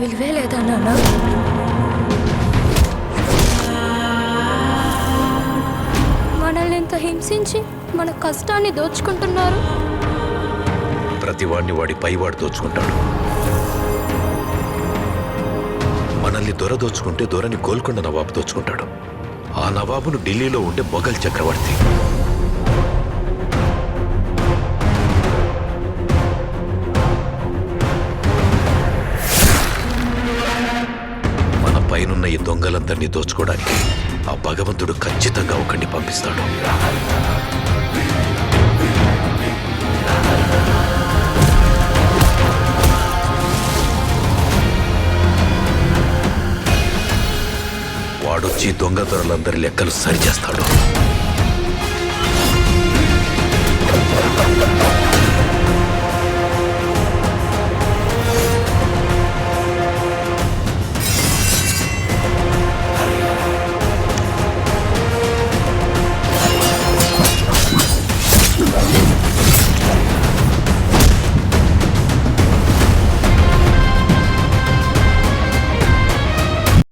విలువే లేదా నాన్న? మనల్ని ఎంత హింసించి మన కష్టాన్ని దోచుకుంటున్నారు. ప్రతివాడిని వాడి పైవాడు దోచుకుంటాడు. మనల్ని దొర దోచుకుంటే దొరని గోల్కొండ నవాబు దోచుకుంటాడు. ఆ నవాబును ఢిల్లీలో ఉండే మొఘల్ చక్రవర్తి. మన పైనున్న ఈ దొంగలందరినీ దోచుకోవడానికి ఆ భగవంతుడు ఖచ్చితంగా ఒకరిని పంపిస్తాడు. వాడొచ్చి దొంగ దొరలందరి లెక్కలు సరిచేస్తాడు.